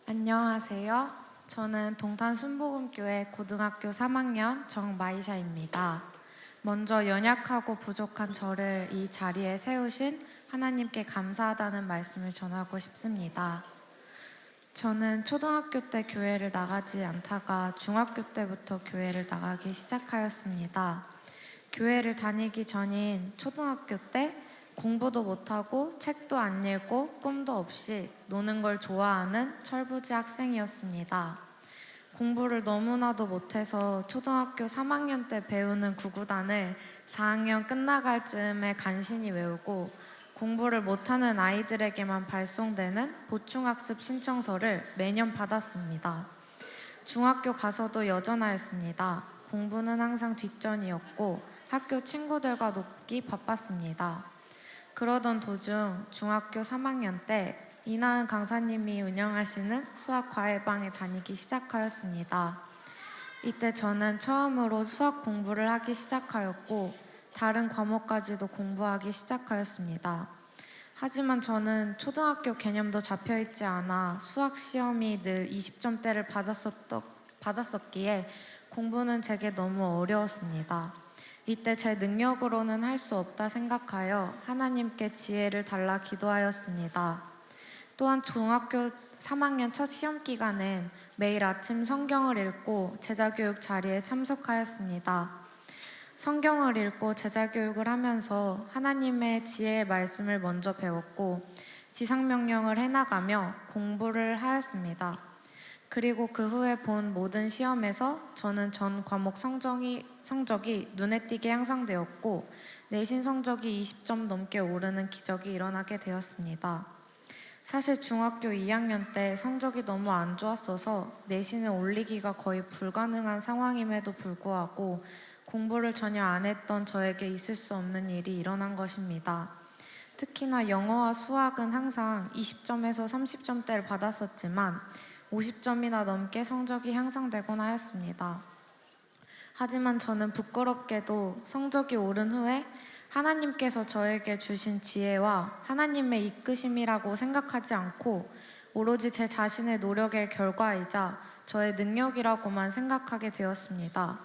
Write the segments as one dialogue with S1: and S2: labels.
S1: 안녕하세요. 저는 동탄 순복음교회 고등학교 3학년 정마이샤입니다. 먼저 연약하고 부족한 저를 이 자리에 세우신 하나님께 감사하다는 말씀을 전하고 싶습니다. 저는 초등학교 때 교회를 나가지 않다가 중학교 때부터 교회를 나가기 시작하였습니다. 교회를 다니기 전인 초등학교 때 공부도 못하고 책도 안 읽고 꿈도 없이 노는 걸 좋아하는 철부지 학생이었습니다. 공부를 너무나도 못해서 초등학교 3학년 때 배우는 구구단을 4학년 끝나갈 즈음에 간신히 외우고 공부를 못하는 아이들에게만 발송되는 보충학습 신청서를 매년 받았습니다. 중학교 가서도 여전하였습니다. 공부는 항상 뒷전이었고 학교 친구들과 놀기 바빴습니다. 그러던 도중 중학교 3학년 때 이나은 강사님이 운영하시는 수학 과외방에 다니기 시작하였습니다. 이때 저는 처음으로 수학 공부를 하기 시작하였고 다른 과목까지도 공부하기 시작하였습니다. 하지만 저는 초등학교 개념도 잡혀있지 않아 수학 시험이 늘 20점대를 받았었기에 공부는 제게 너무 어려웠습니다. 이때 제 능력으로는 할 수 없다 생각하여 하나님께 지혜를 달라 기도하였습니다. 또한 중학교 3학년 첫 시험 기간엔 매일 아침 성경을 읽고 제자교육 자리에 참석하였습니다. 성경을 읽고 제자교육을 하면서 하나님의 지혜의 말씀을 먼저 배웠고 지상명령을 해나가며 공부를 하였습니다. 그리고 그 후에 본 모든 시험에서 저는 전 과목 성적이 눈에 띄게 향상되었고 내신 성적이 20점 넘게 오르는 기적이 일어나게 되었습니다. 사실 중학교 2학년 때 성적이 너무 안 좋았어서 내신을 올리기가 거의 불가능한 상황임에도 불구하고 공부를 전혀 안 했던 저에게 있을 수 없는 일이 일어난 것입니다. 특히나 영어와 수학은 항상 20점에서 30점대를 받았었지만 50점이나 넘게 성적이 향상되곤 하였습니다. 하지만 저는 부끄럽게도 성적이 오른 후에 하나님께서 저에게 주신 지혜와 하나님의 이끄심이라고 생각하지 않고 오로지 제 자신의 노력의 결과이자 저의 능력이라고만 생각하게 되었습니다.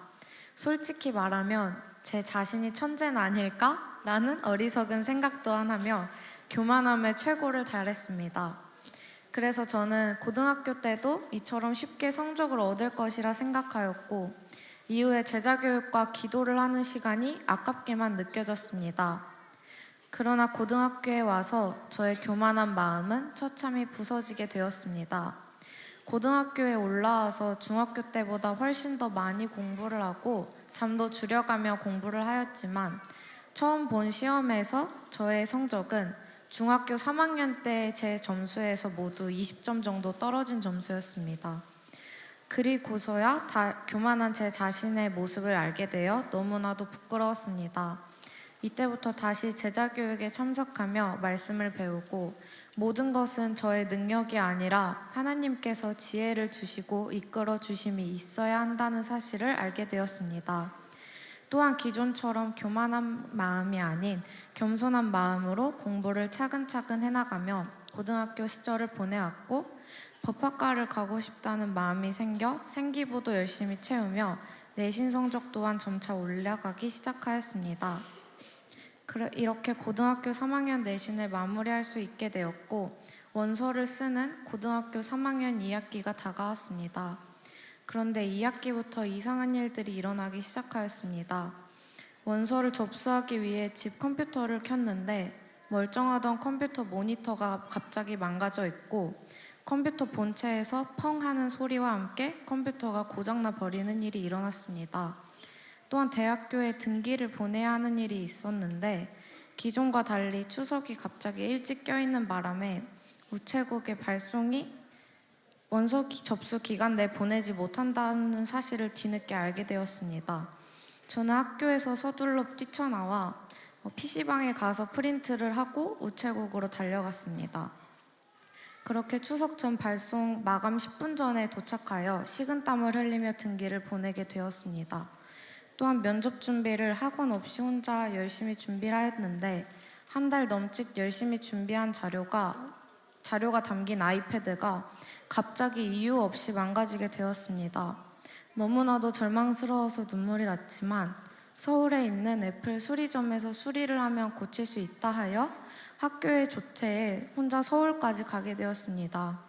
S1: 솔직히 말하면 제 자신이 천재는 아닐까? 라는 어리석은 생각 또한 하며 교만함의 최고를 달했습니다. 그래서 저는 고등학교 때도 이처럼 쉽게 성적을 얻을 것이라 생각하였고 이후에 제자교육과 기도를 하는 시간이 아깝게만 느껴졌습니다. 그러나 고등학교에 와서 저의 교만한 마음은 처참히 부서지게 되었습니다. 고등학교에 올라와서 중학교 때보다 훨씬 더 많이 공부를 하고 잠도 줄여가며 공부를 하였지만 처음 본 시험에서 저의 성적은 중학교 3학년 때 제 점수에서 모두 20점 정도 떨어진 점수였습니다. 그리고서야 교만한 제 자신의 모습을 알게 되어 너무나도 부끄러웠습니다. 이때부터 다시 제자교육에 참석하며 말씀을 배우고 모든 것은 저의 능력이 아니라 하나님께서 지혜를 주시고 이끌어 주심이 있어야 한다는 사실을 알게 되었습니다. 또한 기존처럼 교만한 마음이 아닌 겸손한 마음으로 공부를 차근차근 해나가며 고등학교 시절을 보내왔고 법학과를 가고 싶다는 마음이 생겨 생기부도 열심히 채우며 내신 성적 또한 점차 올라가기 시작하였습니다. 이렇게 고등학교 3학년 내신을 마무리할 수 있게 되었고 원서를 쓰는 고등학교 3학년 2학기가 다가왔습니다. 그런데 2학기부터 이상한 일들이 일어나기 시작하였습니다. 원서를 접수하기 위해 집 컴퓨터를 켰는데 멀쩡하던 컴퓨터 모니터가 갑자기 망가져 있고 컴퓨터 본체에서 펑 하는 소리와 함께 컴퓨터가 고장나 버리는 일이 일어났습니다. 또한 대학교에 등기를 보내야 하는 일이 있었는데 기존과 달리 추석이 갑자기 일찍 껴있는 바람에 우체국의 발송이 원서 접수 기간 내 보내지 못한다는 사실을 뒤늦게 알게 되었습니다. 저는 학교에서 서둘러 뛰쳐나와 PC방에 가서 프린트를 하고 우체국으로 달려갔습니다. 그렇게 추석 전 발송 마감 10분 전에 도착하여 식은땀을 흘리며 등기를 보내게 되었습니다. 또한 면접 준비를 학원 없이 혼자 열심히 준비를 하였는데 한 달 넘짓 열심히 준비한 자료가 자료가 담긴 아이패드가 갑자기 이유 없이 망가지게 되었습니다. 너무나도 절망스러워서 눈물이 났지만 서울에 있는 애플 수리점에서 수리를 하면 고칠 수 있다 하여 학교의 조퇴에 혼자 서울까지 가게 되었습니다.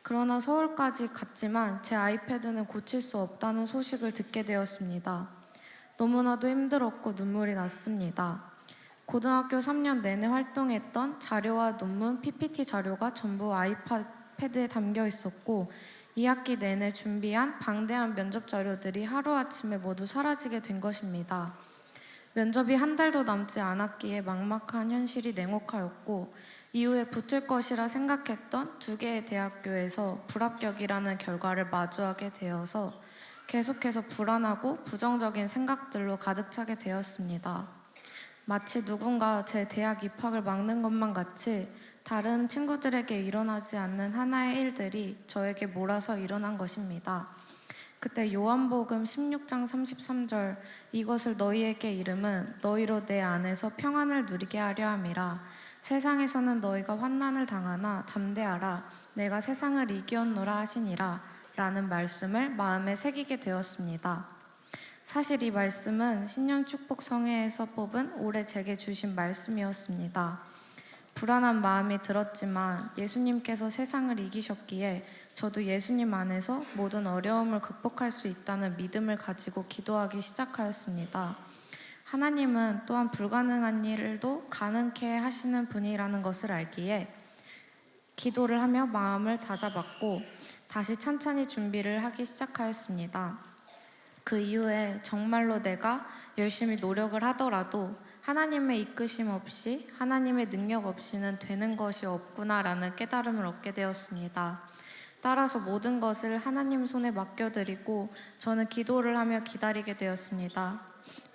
S1: 그러나 서울까지 갔지만 제 아이패드는 고칠 수 없다는 소식을 듣게 되었습니다. 너무나도 힘들었고 눈물이 났습니다. 고등학교 3년 내내 활동했던 자료와 논문, PPT 자료가 전부 아이패드에 담겨 있었고 2학기 내내 준비한 방대한 면접 자료들이 하루아침에 모두 사라지게 된 것입니다. 면접이 한 달도 남지 않았기에 막막한 현실이 냉혹하였고 이후에 붙을 것이라 생각했던 2개의 대학교에서 불합격이라는 결과를 마주하게 되어서 계속해서 불안하고 부정적인 생각들로 가득 차게 되었습니다. 마치 누군가 제 대학 입학을 막는 것만 같이 다른 친구들에게 일어나지 않는 하나의 일들이 저에게 몰아서 일어난 것입니다. 그때 요한복음 16장 33절 이것을 너희에게 이름은 너희로 내 안에서 평안을 누리게 하려 함이라. 세상에서는 너희가 환난을 당하나 담대하라. 내가 세상을 이기었노라 하시니라. 라는 말씀을 마음에 새기게 되었습니다. 사실 이 말씀은 신년 축복 성회에서 뽑은 올해 제게 주신 말씀이었습니다. 불안한 마음이 들었지만 예수님께서 세상을 이기셨기에 저도 예수님 안에서 모든 어려움을 극복할 수 있다는 믿음을 가지고 기도하기 시작하였습니다. 하나님은 또한 불가능한 일도 가능케 하시는 분이라는 것을 알기에 기도를 하며 마음을 다잡았고 다시 찬찬히 준비를 하기 시작하였습니다. 그 이후에 정말로 내가 열심히 노력을 하더라도 하나님의 이끄심 없이 하나님의 능력 없이는 되는 것이 없구나라는 깨달음을 얻게 되었습니다. 따라서 모든 것을 하나님 손에 맡겨드리고 저는 기도를 하며 기다리게 되었습니다.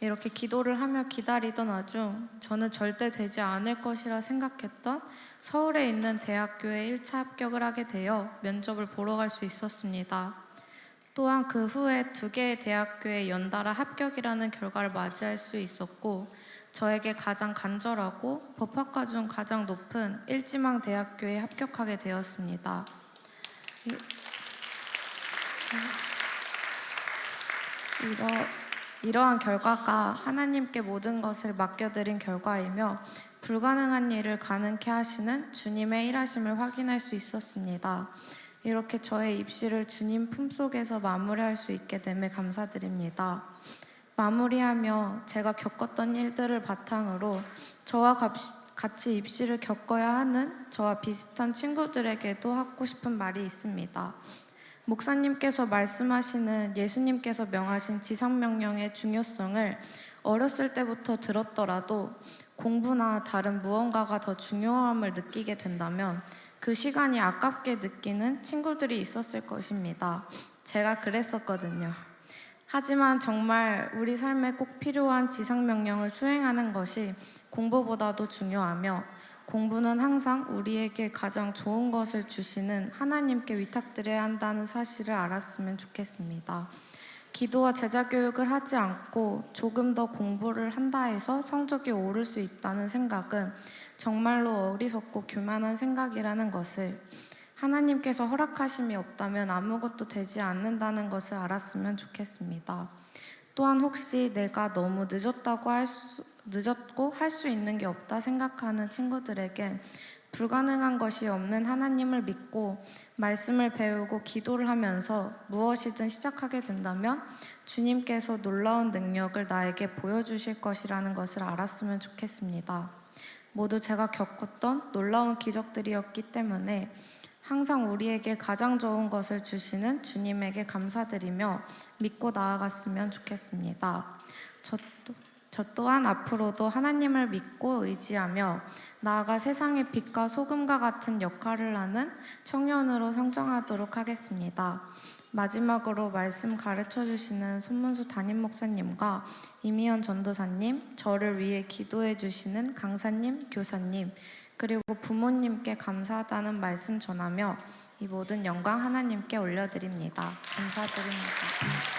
S1: 이렇게 기도를 하며 기다리던 와중 저는 절대 되지 않을 것이라 생각했던 서울에 있는 대학교에 1차 합격을 하게 되어 면접을 보러 갈 수 있었습니다. 또한 그 후에 2개의 대학교에 연달아 합격이라는 결과를 맞이할 수 있었고 저에게 가장 간절하고 법학과 중 가장 높은 일지망 대학교에 합격하게 되었습니다. 이러한 결과가 하나님께 모든 것을 맡겨드린 결과이며 불가능한 일을 가능케 하시는 주님의 일하심을 확인할 수 있었습니다. 이렇게 저의 입시를 주님 품속에서 마무리할 수 있게 됨에 감사드립니다. 마무리하며 제가 겪었던 일들을 바탕으로 저와 같이 입시를 겪어야 하는 저와 비슷한 친구들에게도 하고 싶은 말이 있습니다. 목사님께서 말씀하시는 예수님께서 명하신 지상명령의 중요성을 어렸을 때부터 들었더라도 공부나 다른 무언가가 더 중요함을 느끼게 된다면 그 시간이 아깝게 느끼는 친구들이 있었을 것입니다. 제가 그랬었거든요. 하지만 정말 우리 삶에 꼭 필요한 지상명령을 수행하는 것이 공부보다도 중요하며 공부는 항상 우리에게 가장 좋은 것을 주시는 하나님께 위탁드려야 한다는 사실을 알았으면 좋겠습니다. 기도와 제자교육을 하지 않고 조금 더 공부를 한다 해서 성적이 오를 수 있다는 생각은 정말로 어리석고 교만한 생각이라는 것을, 하나님께서 허락하심이 없다면 아무것도 되지 않는다는 것을 알았으면 좋겠습니다. 또한 혹시 내가 너무 늦었고 할 수 있는 게 없다 생각하는 친구들에게 불가능한 것이 없는 하나님을 믿고 말씀을 배우고 기도를 하면서 무엇이든 시작하게 된다면 주님께서 놀라운 능력을 나에게 보여주실 것이라는 것을 알았으면 좋겠습니다. 모두 제가 겪었던 놀라운 기적들이었기 때문에 항상 우리에게 가장 좋은 것을 주시는 주님에게 감사드리며 믿고 나아갔으면 좋겠습니다. 저 또한 앞으로도 하나님을 믿고 의지하며 나아가 세상의 빛과 소금과 같은 역할을 하는 청년으로 성장하도록 하겠습니다. 마지막으로 말씀 가르쳐 주시는 손문수 담임 목사님과 이미연 전도사님, 저를 위해 기도해 주시는 강사님, 교사님, 그리고 부모님께 감사하다는 말씀 전하며 이 모든 영광 하나님께 올려드립니다. 감사드립니다.